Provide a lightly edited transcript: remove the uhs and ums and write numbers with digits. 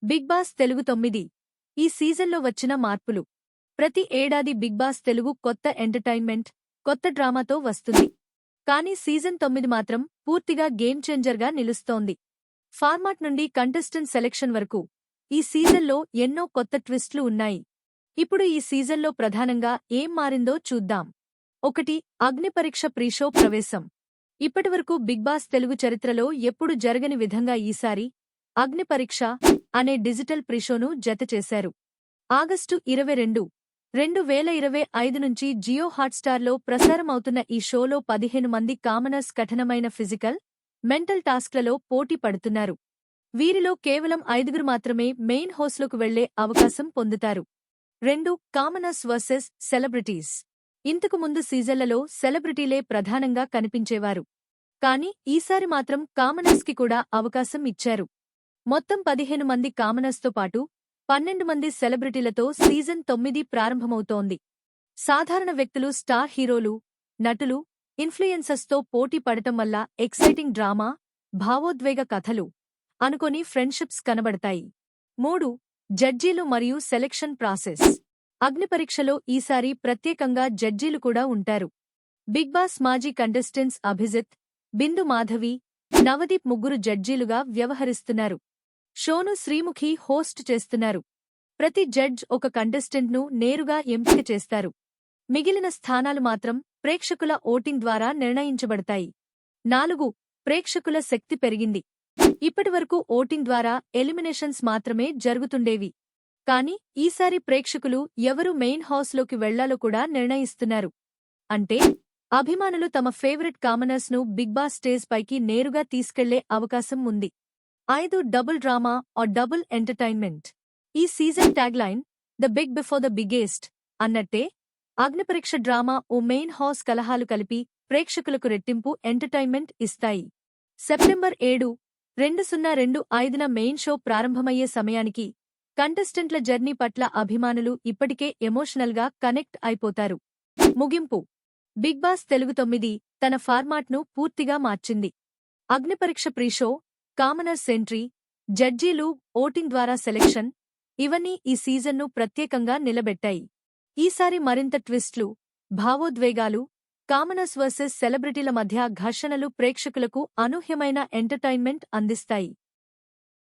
Big boss Telugu 9 ఈ సీజన్లో వచ్చిన మార్పులు. ప్రతి ఏడాది బిగ్ బాస్ తెలుగు కొత్త ఎంటర్టైన్మెంట్, కొత్త డ్రామాతో వస్తుంది. కానీ సీజన్ 9 మాత్రం పూర్తిగా గేమ్ చేంజర్గా నిలుస్తోంది. ఫార్మాట్ నుండి కంటెస్టెంట్ సెలెక్షన్ వరకు ఈ సీజన్లో ఎన్నో కొత్త ట్విస్ట్లు ఉన్నాయి. ఇప్పుడు ఈ సీజన్లో ప్రధానంగా ఏం మారిందో చూద్దాం. 1. అగ్నిపరీక్ష ప్రీషో ప్రవేశం. ఇప్పటివరకు బిగ్ బాస్ తెలుగు చరిత్రలో ఎప్పుడు జరగని విధంగా ఈసారి అగ్నిపరీక్ష అనే డిజిటల్ ప్రీషోను జతచేశారు. ఆగస్టు 22, 2025 నుంచి జియో హాట్స్టార్లో ప్రసారమవుతున్న ఈ షోలో 15 మంది కామనర్స్ కఠినమైన ఫిజికల్, మెంటల్ టాస్క్లలో పోటీ పడుతున్నారు. వీరిలో కేవలం 5 మాత్రమే మెయిన్ హౌస్లోకి వెళ్లే అవకాశం పొందుతారు. 2. Commoners versus celebrities. ఇంతకు ముందు సీజన్లలో సెలబ్రిటీలే ప్రధానంగా కనిపించేవారు. కానీ ఈసారి మాత్రం కామనర్స్కి కూడా అవకాశం ఇచ్చారు. మొత్తం 15 మంది కామనర్స్తో పాటు 12 మంది సెలబ్రిటీలతో సీజన్ 9 ప్రారంభమవుతోంది. సాధారణ వ్యక్తులు, స్టార్ హీరోలు, నటులు, ఇన్ఫ్లుయెన్సర్స్తో పోటీ పడటం వల్ల ఎక్సైటింగ్ డ్రామా, భావోద్వేగ కథలు, అనుకోని ఫ్రెండ్షిప్స్ కనబడతాయి. 3. జడ్జీలు మరియు సెలెక్షన్ ప్రాసెస్. అగ్నిపరీక్షలో ఈసారి ప్రత్యేకంగా జడ్జీలు కూడా ఉంటారు. బిగ్ బాస్ మాజీ కంటెస్టెంట్స్ అభిజిత్, బిందు మాధవి, నవదీప్ ముగ్గురు జడ్జీలుగా వ్యవహరిస్తున్నారు. షోను శ్రీముఖి హోస్ట్ చేస్తున్నారు. ప్రతి జడ్జ్ ఒక కంటెస్టెంట్ను నేరుగా ఎంపిక చేస్తారు. మిగిలిన స్థానాలు మాత్రం ప్రేక్షకుల ఓటింగ్ ద్వారా నిర్ణయించబడతాయి. 4. ప్రేక్షకుల శక్తి పెరిగింది. ఇప్పటివరకు ఓటింగ్ ద్వారా ఎలిమినేషన్స్ మాత్రమే జరుగుతుండేవి. కానీ ఈసారి ప్రేక్షకులు ఎవరు మెయిన్ హౌస్లోకి వెళ్లాలో కూడా నిర్ణయిస్తున్నారు. అంటే అభిమానులు తమ ఫేవరెట్ కామనర్స్ను బిగ్ బాస్ స్టేజ్ పైకి నేరుగా తీసుకెళ్లే అవకాశం ఉంది. 5. Double drama or double entertainment. ఈ season tagline the big before the biggest అన్నట్టే అగ్నిపరీక్ష డ్రామా ఓ మెయిన్ హౌస్ కలహాలు కలిపి ప్రేక్షకులకు రెట్టింపు ఎంటర్టైన్మెంట్ ఇస్తాయి. సెప్టెంబర్ 7, 2025న మెయిన్ షో ప్రారంభమయ్యే సమయానికి కంటెస్టెంట్ల జర్నీ పట్ల అభిమానులు ఇప్పటికే ఎమోషనల్గా కనెక్ట్ అయిపోతారు. ముగింపు. బిగ్ బాస్ తెలుగు 9 తన ఫార్మాట్ను పూర్తిగా మార్చింది. అగ్నిపరీక్ష ప్రీషో, కామనర్స్ ఎంట్రీ, జడ్జీలు, ఓటింగ్ ద్వారా సెలెక్షన్, ఇవన్నీ ఈ సీజన్ను ప్రత్యేకంగా నిలబెట్టాయి. ఈసారి మరింత ట్విస్ట్లు, భావోద్వేగాలు, కామనర్స్ వర్సెస్ సెలబ్రిటీల మధ్య ఘర్షణలు ప్రేక్షకులకు అనూహ్యమైన ఎంటర్టైన్మెంట్ అందిస్తాయి.